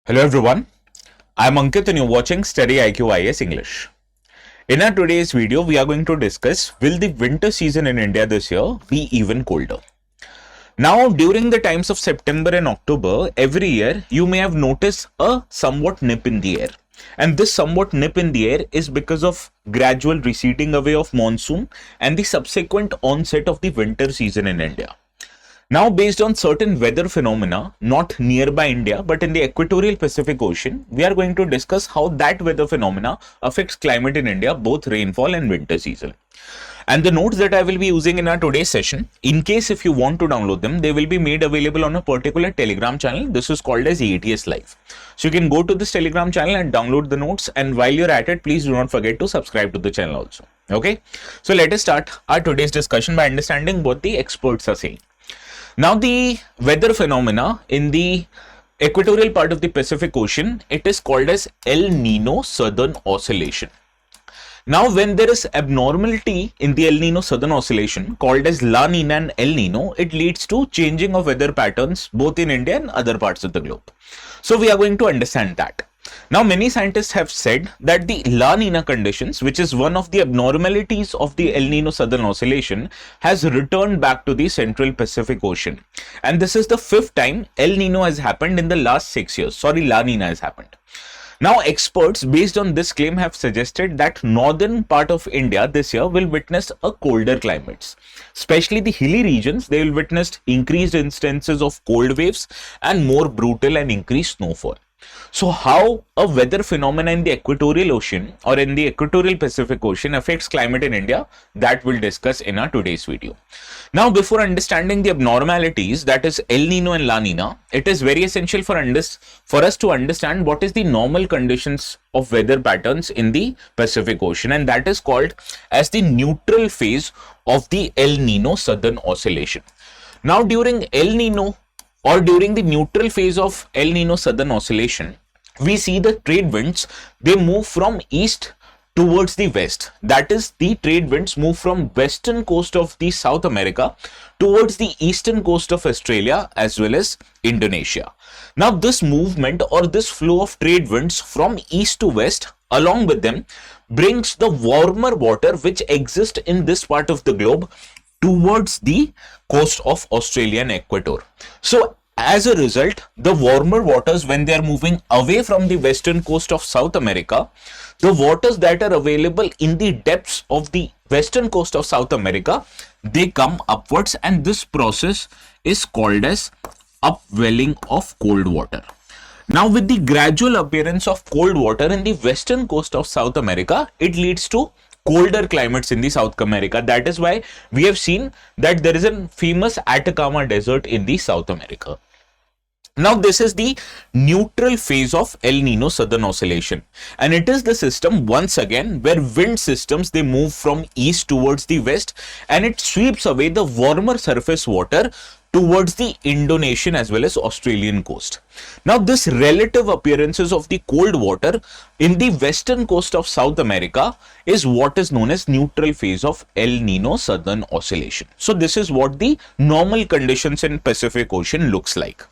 Hello everyone, I am Ankit and you're watching StudyIQ IAS English. In our today's video, we are going to discuss, will the winter season in India this year be even colder? Now, during the times of September and October, every year, you may have noticed a somewhat nip in the air. And this somewhat nip in the air is because of gradual receding away of monsoon and the subsequent onset of the winter season in India. Now, based on certain weather phenomena, not nearby India, but in the equatorial Pacific Ocean, we are going to discuss how that weather phenomena affects climate in India, both rainfall and winter season. And the notes that I will be using in our today's session, in case if you want to download them, they will be made available on a particular Telegram channel. This is called as ATS Live. So you can go to this Telegram channel and download the notes. And while you're at it, please do not forget to subscribe to the channel also. Okay. So let us start our today's discussion by understanding what the experts are saying. Now, the weather phenomena in the equatorial part of the Pacific Ocean, it is called as El Nino Southern Oscillation. Now, when there is abnormality in the El Nino Southern Oscillation called as La Nina and El Nino, it leads to changing of weather patterns both in India and other parts of the globe. So, we are going to understand that. Now, many scientists have said that the La Nina conditions, which is one of the abnormalities of the El Nino Southern Oscillation, has returned back to the Central Pacific Ocean. And this is the fifth time El Nino has happened in the last 6 years. Sorry, La Nina has happened. Now, experts based on this claim have suggested that northern part of India this year will witness a colder climates. Especially the hilly regions, they will witness increased instances of cold waves and more brutal and increased snowfall. So how a weather phenomena in the equatorial ocean or in the equatorial Pacific Ocean affects climate in India, that we'll discuss in our today's video. Now, before understanding the abnormalities, that is El Nino and La Nina, it is very essential for us to understand what is the normal conditions of weather patterns in the Pacific Ocean, and that is called as the neutral phase of the El Nino Southern Oscillation. Now, during El Nino or during the neutral phase of El Nino Southern Oscillation, we see the trade winds, they move from east towards the west. That is, the trade winds move from western coast of the South America towards the eastern coast of Australia as well as Indonesia. Now, this movement or this flow of trade winds from east to west, along with them, brings the warmer water which exists in this part of the globe towards the coast of Australia and Ecuador. So, as a result, the warmer waters, when they are moving away from the western coast of South America, the waters that are available in the depths of the western coast of South America, they come upwards, and this process is called as upwelling of cold water. Now, with the gradual appearance of cold water in the western coast of South America, it leads to colder climates in the South America. That is why we have seen that there is a famous Atacama Desert in the South America. Now, this is the neutral phase of El Nino Southern Oscillation, and it is the system once again where wind systems, they move from east towards the west, and it sweeps away the warmer surface water towards the Indonesian as well as Australian coast. Now, this relative appearances of the cold water in the western coast of South America is what is known as neutral phase of El Nino Southern Oscillation. So, this is what the normal conditions in Pacific Ocean looks like.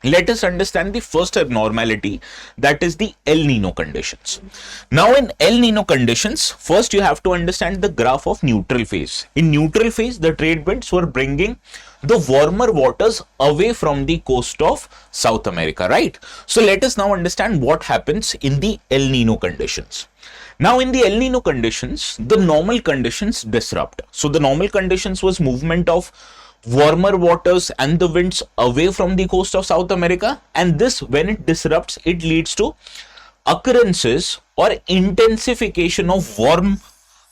Let us understand the first abnormality, that is the El Nino conditions. Now, in El Nino conditions, first you have to understand the graph of neutral phase. In neutral phase, the trade winds were bringing the warmer waters away from the coast of South America, right? So, let us now understand what happens in the El Nino conditions. Now, in the El Nino conditions, the normal conditions disrupt. So, the normal conditions was movement of warmer waters and the winds away from the coast of South America, and this, when it disrupts, it leads to occurrences or intensification of warm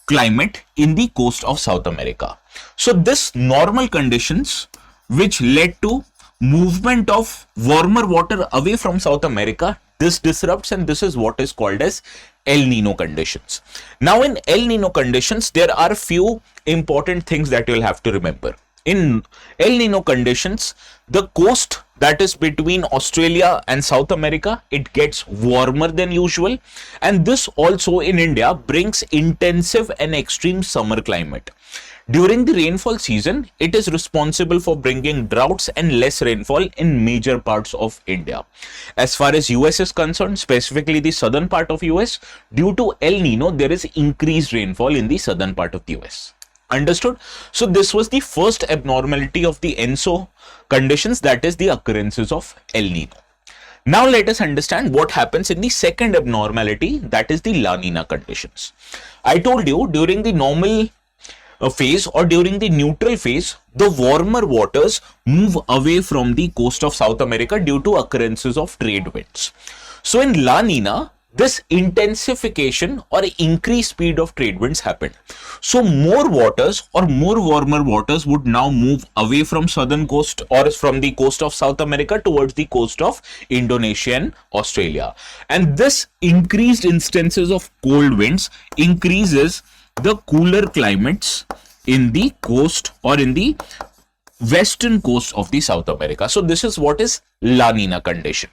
climate in the coast of South America. So, this normal conditions which led to movement of warmer water away from South America, this disrupts, and this is what is called as El Nino conditions. Now, in El Nino conditions, there are few important things that you will have to remember. In El Nino conditions, the coast that is between Australia and South America, it gets warmer than usual, and this also in India brings intensive and extreme summer climate. During the rainfall season, it is responsible for bringing droughts and less rainfall in major parts of India. As far as US is concerned, specifically the southern part of US, due to El Nino, there is increased rainfall in the southern part of the US. Understood? So this was the first abnormality of the ENSO conditions, that is the occurrences of El Nino. Now let us understand what happens in the second abnormality, that is the La Nina conditions. I told you during the normal phase or during the neutral phase, the warmer waters move away from the coast of South America due to occurrences of trade winds. So in La Nina, this intensification or increased speed of trade winds happened. So more waters or more warmer waters would now move away from southern coast or from the coast of South America towards the coast of Indonesia and Australia. And this increased instances of cold winds increases the cooler climates in the coast or in the western coast of the South America. So this is what is La Nina condition.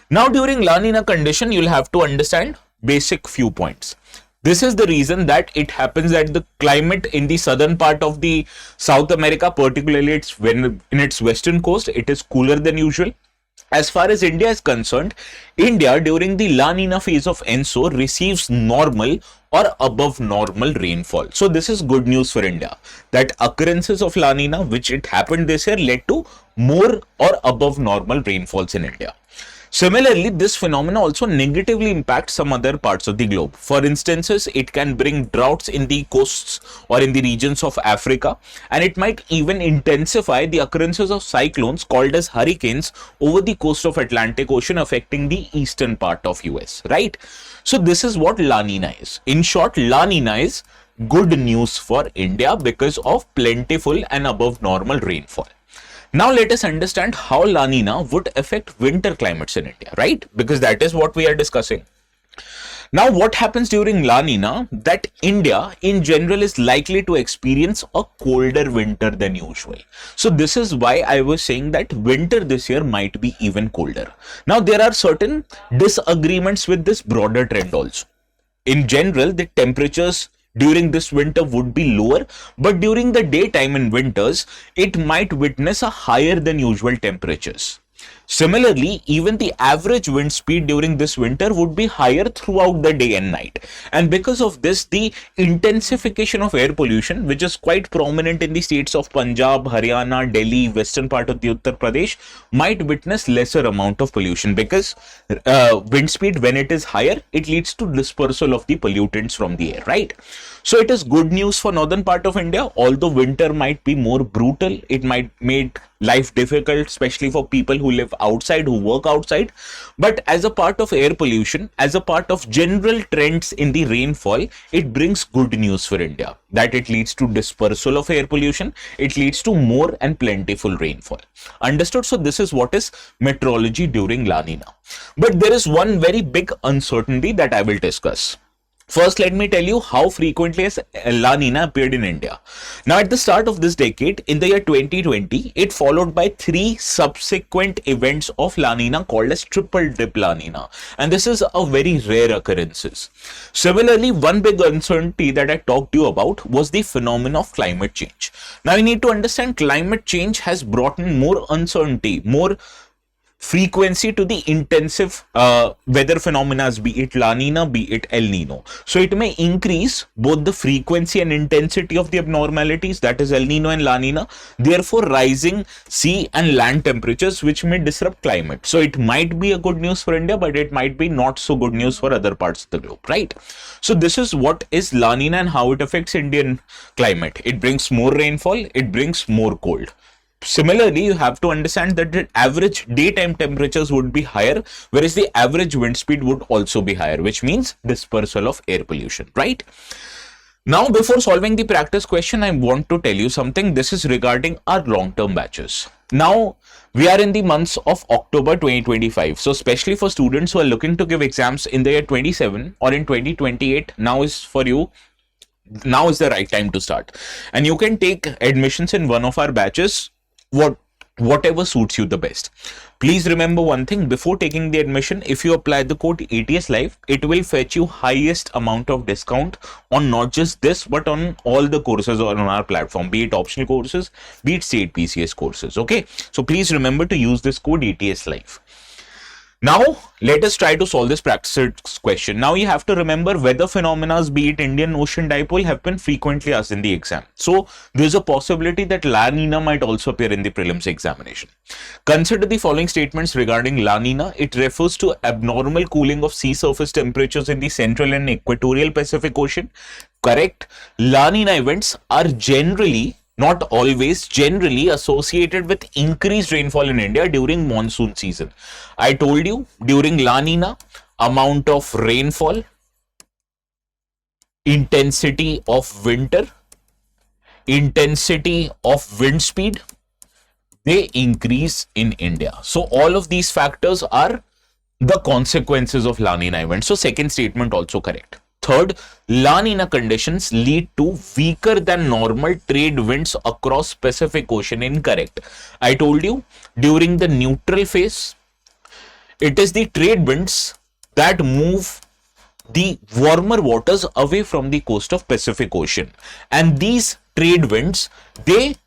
Now during La Nina condition, you'll have to understand basic few points. This is the reason that it happens that the climate in the southern part of the South America, particularly in its western coast, it is cooler than usual. As far as India is concerned, India during the La Nina phase of ENSO receives normal or above normal rainfall. So this is good news for India, that occurrences of La Nina, which it happened this year, led to more or above normal rainfalls in India. Similarly, this phenomena also negatively impacts some other parts of the globe. For instances, it can bring droughts in the coasts or in the regions of Africa, and it might even intensify the occurrences of cyclones called as hurricanes over the coast of Atlantic Ocean, affecting the eastern part of US, right? So this is what La Nina is. In short, La Nina is good news for India because of plentiful and above normal rainfall. Now let us understand how La Nina would affect winter climates in India, right? Because that is what we are discussing. Now what happens during La Nina, that India in general is likely to experience a colder winter than usual. So this is why I was saying that winter this year might be even colder. Now there are certain disagreements with this broader trend also. In general, the temperatures during this winter would be lower, but during the daytime in winters, it might witness a higher than usual temperatures. Similarly, even the average wind speed during this winter would be higher throughout the day and night. And because of this, the intensification of air pollution, which is quite prominent in the states of Punjab, Haryana, Delhi, western part of the Uttar Pradesh, might witness lesser amount of pollution, because wind speed, when it is higher, it leads to dispersal of the pollutants from the air, right? So it is good news for northern part of India. Although winter might be more brutal, it might make life difficult, especially for people who live outside, who work outside. But as a part of air pollution, as a part of general trends in the rainfall, it brings good news for India, that it leads to dispersal of air pollution, it leads to more and plentiful rainfall. Understood? So this is what is meteorology during La Nina. But there is one very big uncertainty that I will discuss. First, let me tell you how frequently has La Nina appeared in India. Now, at the start of this decade, in the year 2020, it followed by 3 subsequent events of La Nina called as triple dip La Nina. And this is a very rare occurrences. Similarly, one big uncertainty that I talked to you about was the phenomenon of climate change. Now, you need to understand climate change has brought in more uncertainty, more frequency to the intensive weather phenomena, be it La Nina, be it El Nino. So it may increase both the frequency and intensity of the abnormalities, that is El Nino and La Nina, therefore rising sea and land temperatures, which may disrupt climate. So it might be a good news for India, but it might be not so good news for other parts of the globe, right? So this is what is La Nina and how it affects Indian climate. It brings more rainfall, it brings more cold. Similarly, you have to understand that the average daytime temperatures would be higher, whereas the average wind speed would also be higher, which means dispersal of air pollution, right? Now, before solving the practice question, I want to tell you something. This is regarding our long-term batches. Now, we are in the months of October 2025. So, especially for students who are looking to give exams in the year 27 or in 2028, now is the right time to start. And you can take admissions in one of our batches. What whatever suits you the best. Please remember one thing, before taking the admission, if you apply the code ATS Live, it will fetch you highest amount of discount on not just this, but on all the courses on our platform, be it optional courses, be it state PCS courses. Okay, so please remember to use this code ATS Live. Now, let us try to solve this practice question. Now, you have to remember weather phenomena, be it Indian Ocean dipole, have been frequently asked in the exam. So, there's a possibility that La Nina might also appear in the prelims examination. Consider the following statements regarding La Nina. It refers to abnormal cooling of sea surface temperatures in the central and equatorial Pacific Ocean. Correct. La Nina events are generally, not always, generally associated with increased rainfall in India during monsoon season. I told you, during La Nina, amount of rainfall, intensity of winter, intensity of wind speed, they increase in India. So all of these factors are the consequences of La Nina event. So second statement also correct. Third, La Nina conditions lead to weaker than normal trade winds across Pacific Ocean. Incorrect. I told you, during the neutral phase, it is the trade winds that move the warmer waters away from the coast of Pacific Ocean. And these trade winds, the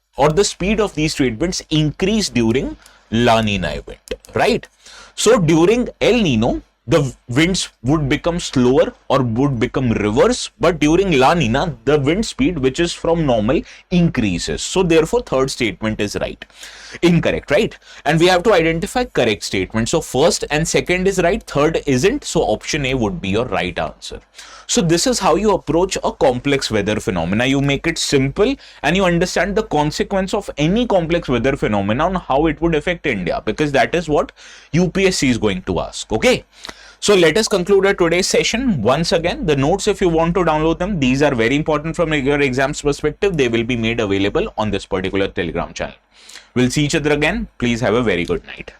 speed of these trade winds increase during La Nina event, right? So during El Nino, the winds would become slower or would become reverse, but during La Nina, the wind speed, which is from normal, increases. So therefore, third statement is right. Incorrect, right? And we have to identify correct statement. So first and second is right, third isn't. So option A would be your right answer. So this is how you approach a complex weather phenomena. You make it simple and you understand the consequence of any complex weather phenomenon, how it would affect India, because that is what UPSC is going to ask. Okay. So let us conclude our today's session. Once again, the notes, if you want to download them, these are very important from your exams perspective. They will be made available on this particular Telegram channel. We'll see each other again. Please have a very good night.